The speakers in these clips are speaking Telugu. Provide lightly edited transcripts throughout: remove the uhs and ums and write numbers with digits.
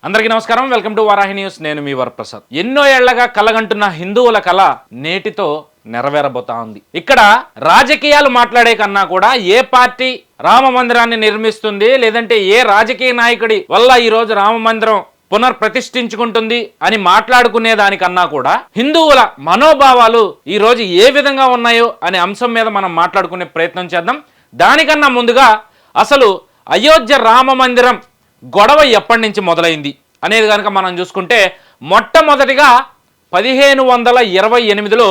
అందరికీ నమస్కారం. Welcome to Varahi news. నేను మీ వరప్రసాద్. ఎన్నో ఏళ్లగా కలగంటున్న హిందువుల కళ నేటితో నెరవేరబోతా ఉంది. ఇక్కడ రాజకీయాలు మాట్లాడే కన్నా కూడా ఏ పార్టీ రామ మందిరాన్ని నిర్మిస్తుంది, లేదంటే ఏ రాజకీయ నాయకుడి వల్ల ఈ రోజు రామ మందిరం పునర్ప్రతిష్ఠించుకుంటుంది అని మాట్లాడుకునే దానికన్నా కూడా హిందువుల మనోభావాలు ఈ రోజు ఏ విధంగా ఉన్నాయో అనే అంశం మీద మనం మాట్లాడుకునే ప్రయత్నం చేద్దాం. దానికన్నా ముందుగా అసలు అయోధ్య రామ మందిరం గొడవ ఎప్పటి నుంచి మొదలైంది అనేది కనుక మనం చూసుకుంటే మొట్టమొదటిగా 1528లో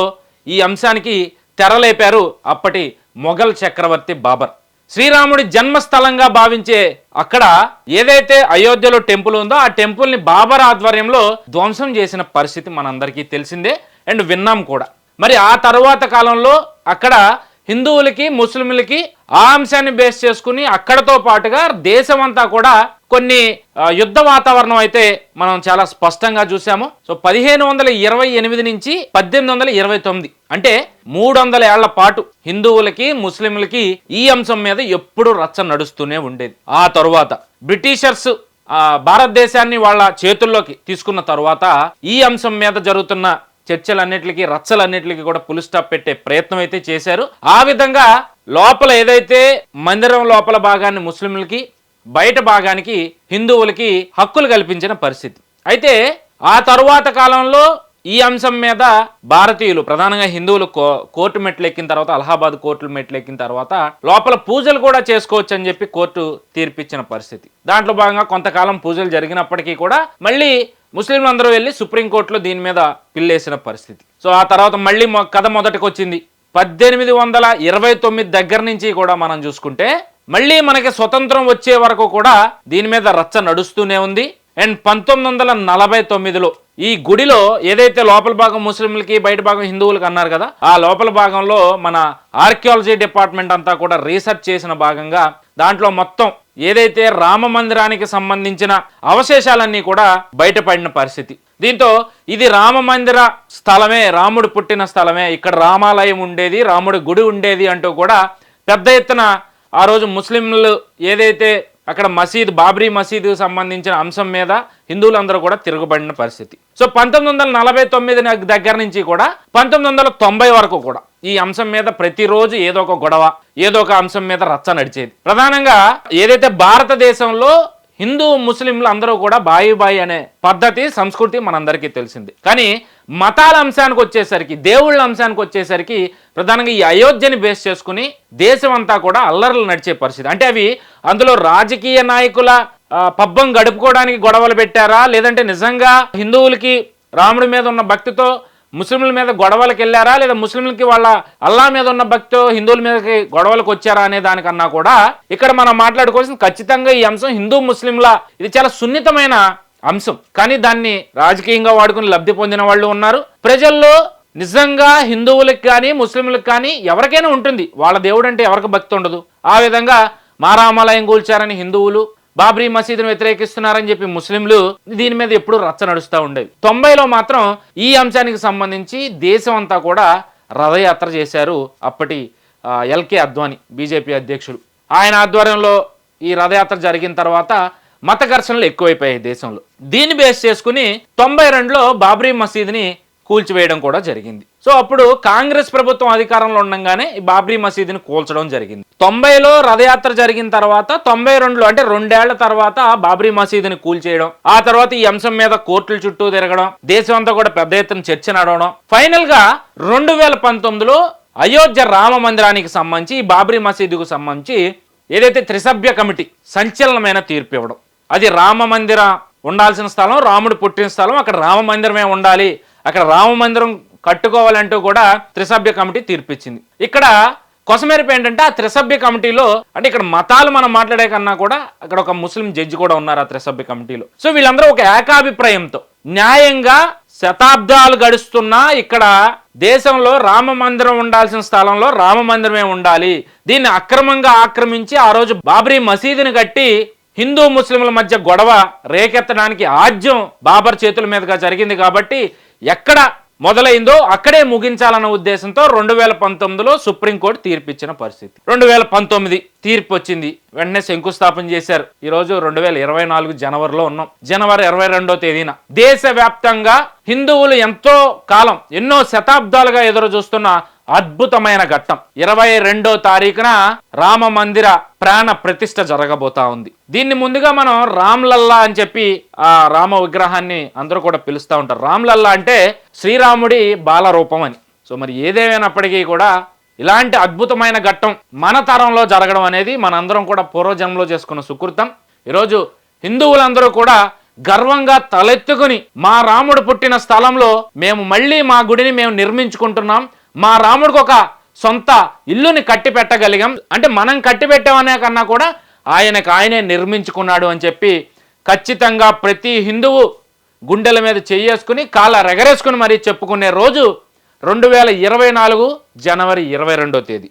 ఈ అంశానికి తెరలేపారు అప్పటి మొఘల్ చక్రవర్తి బాబర్. శ్రీరాముడి జన్మస్థలంగా భావించే అక్కడ ఏదైతే అయోధ్యలో టెంపుల్ ఉందో ఆ టెంపుల్ని బాబర్ ఆధ్వర్యంలో ధ్వంసం చేసిన పరిస్థితి మనందరికీ తెలిసిందే అండ్ విన్నాం కూడా. మరి ఆ తరువాత కాలంలో అక్కడ హిందువులకి ముస్లింలకి ఆ అంశాన్ని బేస్ చేసుకుని అక్కడతో పాటుగా దేశమంతా కూడా కొన్ని యుద్ధ వాతావరణం అయితే మనం చాలా స్పష్టంగా చూసాము. సో 1528 నుంచి 1829 అంటే 300 ఏళ్ల పాటు హిందువులకి ముస్లింలకి ఈ అంశం మీద ఎప్పుడు రచ్చ నడుస్తూనే ఉండేది. ఆ తరువాత బ్రిటిషర్స్ భారతదేశాన్ని వాళ్ళ చేతుల్లోకి తీసుకున్న తరువాత ఈ అంశం మీద జరుగుతున్న చర్చలన్నిటికీ రచ్చలన్నిటికీ కూడా పులి స్టాప్ పెట్టే ప్రయత్నం అయితే చేశారు. ఆ విధంగా లోపల ఏదైతే మందిరం లోపల భాగాన్ని ముస్లింలకి బయట భాగానికి హిందువులకి హక్కులు కల్పించిన పరిస్థితి. అయితే ఆ తరువాత కాలంలో ఈ అంశం మీద భారతీయులు ప్రధానంగా హిందువులు కోర్టు మెట్లు ఎక్కిన తర్వాత అలహాబాద్ కోర్టు మెట్లు ఎక్కిన తర్వాత లోపల పూజలు కూడా చేసుకోవచ్చు అని చెప్పి కోర్టు తీర్పిచ్చిన పరిస్థితి. దాంట్లో భాగంగా కొంతకాలం పూజలు జరిగినప్పటికీ కూడా మళ్ళీ ముస్లింలు అందరూ వెళ్ళి సుప్రీంకోర్టులో దీని మీద పిల్లేసిన పరిస్థితి. సో ఆ తర్వాత మళ్ళీ కథ మొదటికి వచ్చింది. 1829 దగ్గర నుంచి కూడా మనం చూసుకుంటే మళ్ళీ మనకి స్వతంత్రం వచ్చే వరకు కూడా దీని మీద రచ్చ నడుస్తూనే ఉంది. అండ్ 1949లో ఈ గుడిలో ఏదైతే లోపల భాగం ముస్లింలకి బయట భాగం హిందువులకి అన్నారు కదా, ఆ లోపల భాగంలో మన ఆర్కియాలజీ డిపార్ట్మెంట్ అంతా కూడా రీసెర్చ్ చేసిన భాగంగా దాంట్లో మొత్తం ఏదైతే రామ మందిరానికి సంబంధించిన అవశేషాలన్నీ కూడా బయటపడిన పరిస్థితి. దీంతో ఇది రామ మందిర స్థలమే, రాముడు పుట్టిన స్థలమే, ఇక్కడ రామాలయం ఉండేది, రాముడి గుడి ఉండేది అంటూ కూడా పెద్ద ఎత్తున ఆ రోజు ముస్లింలు ఏదైతే అక్కడ మసీద్ బాబ్రీ మసీదుకు సంబంధించిన అంశం మీద హిందువులందరూ కూడా తిరగబడిన పరిస్థితి. సో 1949 దగ్గర నుంచి కూడా 1990 వరకు కూడా ఈ అంశం మీద ప్రతిరోజు ఏదో ఒక గొడవ, ఏదో ఒక అంశం మీద రచ్చ నడిచేది. ప్రధానంగా ఏదైతే భారతదేశంలో హిందూ ముస్లింలు అందరూ కూడా బాయి బాయి అనే పద్ధతి సంస్కృతి మనందరికీ తెలిసింది. కానీ మతాల అంశానికి వచ్చేసరికి, దేవుళ్ళ అంశానికి వచ్చేసరికి ప్రధానంగా ఈ అయోధ్యని బేస్ చేసుకుని దేశం అంతా కూడా అల్లర్లు నడిచే పరిస్థితి. అంటే అవి అందులో రాజకీయ నాయకుల పబ్బం గడుపుకోవడానికి గొడవలు పెట్టారా, లేదంటే నిజంగా హిందువులకి రాముడి మీద ఉన్న భక్తితో ముస్లింల మీద గొడవలకు వెళ్ళారా, లేదా ముస్లింలకి వాళ్ళ అల్లా మీద ఉన్న భక్తితో హిందువుల మీదకి గొడవలకు వచ్చారా అనే దానికన్నా కూడా ఇక్కడ మనం మాట్లాడుకోవాల్సింది ఖచ్చితంగా ఈ అంశం హిందూ ముస్లింల ఇది చాలా సున్నితమైన అంశం. కానీ దాన్ని రాజకీయంగా వాడుకుని లబ్ధి పొందిన వాళ్ళు ఉన్నారు. ప్రజల్లో నిజంగా హిందువులకు కానీ ముస్లింలకు కానీ ఎవరికైనా ఉంటుంది, వాళ్ళ దేవుడు అంటే ఎవరికి భక్తి ఉండదు. ఆ విధంగా మా రామాలయం కూల్చారని హిందువులు, బాబ్రీ మసీదును వ్యతిరేకిస్తున్నారని చెప్పి ముస్లింలు దీని మీద ఎప్పుడు రచ్చ నడుస్తూ ఉండేవి. 90లో మాత్రం ఈ అంశానికి సంబంధించి దేశం అంతా కూడా రథయాత్ర చేశారు అప్పటి ఎల్కే అద్వానీ బీజేపీ అధ్యక్షుడు. ఆయన ఆధ్వర్యంలో ఈ రథయాత్ర జరిగిన తర్వాత మత ఘర్షణలు ఎక్కువైపోయాయి దేశంలో. దీన్ని బేస్ చేసుకుని 92లో బాబ్రీ మసీదుని కూల్చివేయడం కూడా జరిగింది. సో అప్పుడు కాంగ్రెస్ ప్రభుత్వం అధికారంలో ఉండగానే ఈ బాబ్రీ మసీదుని కూల్చడం జరిగింది. 90లో రథయాత్ర జరిగిన తర్వాత 92లో అంటే 2 ఏళ్ల తర్వాత బాబ్రీ మసీదుని కూల్చేయడం, ఆ తర్వాత ఈ అంశం మీద కోర్టుల చుట్టూ తిరగడం, దేశం అంతా కూడా పెద్ద ఎత్తున చర్చ నడవడం, ఫైనల్ గా 2019లో అయోధ్య రామ మందిరానికి సంబంధించి ఈ బాబ్రీ మసీదుకు సంబంధించి ఏదైతే త్రిసభ్య కమిటీ సంచలనమైన తీర్పు ఇవ్వడం. అది రామ మందిరం ఉండాల్సిన స్థలం, రాముడు పుట్టిన స్థలం, అక్కడ రామ మందిరమే ఉండాలి, అక్కడ రామ మందిరం కట్టుకోవాలంటూ కూడా త్రిసభ్య కమిటీ తీర్పిచ్చింది. ఇక్కడ కొసమెరుపు ఏంటంటే ఆ త్రిసభ్య కమిటీలో అంటే ఇక్కడ మతాలు మనం మాట్లాడే కన్నా కూడా అక్కడ ఒక ముస్లిం జడ్జి కూడా ఉన్నారు ఆ త్రిసభ్య కమిటీలో. సో వీళ్ళందరూ ఒక ఏకాభిప్రాయంతో న్యాయంగా శతాబ్దాలు గడుస్తున్నా ఇక్కడ దేశంలో రామ మందిరం ఉండాల్సిన స్థలంలో రామ మందిరమే ఉండాలి, దీన్ని అక్రమంగా ఆక్రమించి ఆ రోజు బాబ్రీ మసీదుని కట్టి హిందూ ముస్లింల మధ్య గొడవ రేకెత్తడానికి ఆజ్యం బాబర్ చేతుల మీదుగా జరిగింది. కాబట్టి ఎక్కడ మొదలైందో అక్కడే ముగించాలన్న ఉద్దేశంతో 2019లో సుప్రీంకోర్టు తీర్పు ఇచ్చిన పరిస్థితి. 2019 తీర్పు వచ్చింది, వెంటనే శంకుస్థాపన చేశారు. ఈరోజు 2024 జనవరిలో ఉన్నాం. జనవరి 22వ తేదీన దేశవ్యాప్తంగా హిందువులు ఎంతో కాలం, ఎన్నో శతాబ్దాలుగా ఎదురు చూస్తున్న అద్భుతమైన ఘట్టం 22వ తారీఖున రామ మందిర ప్రాణ ప్రతిష్ఠ జరగబోతా ఉంది. దీన్ని ముందుగా మనం రామ్లల్లా అని చెప్పి ఆ రామ విగ్రహాన్ని అందరూ కూడా పిలుస్తూ ఉంటారు. రామ్లల్లా అంటే శ్రీరాముడి బాలరూపం అని. సో మరి ఏదేమైనప్పటికీ కూడా ఇలాంటి అద్భుతమైన ఘట్టం మన తరంలో జరగడం అనేది మనందరం కూడా పూర్వజన్మలో చేసుకున్న సుకృతం. ఈరోజు హిందువులందరూ కూడా గర్వంగా తలెత్తుకుని మా రాముడు పుట్టిన స్థలంలో మేము మళ్ళీ మా గుడిని మేము నిర్మించుకుంటున్నాం, మా రాముడికి ఒక సొంత ఇల్లుని కట్టి పెట్టగలిగాం, అంటే మనం కట్టి పెట్టామనే కన్నా కూడా ఆయనే నిర్మించుకున్నాడు అని చెప్పి ఖచ్చితంగా ప్రతి హిందువు గుండెల మీద చెయ్యేసుకుని కాళ్ళ రెగరేసుకుని మరీ చెప్పుకునే రోజు 2024 జనవరి 22వ తేదీ.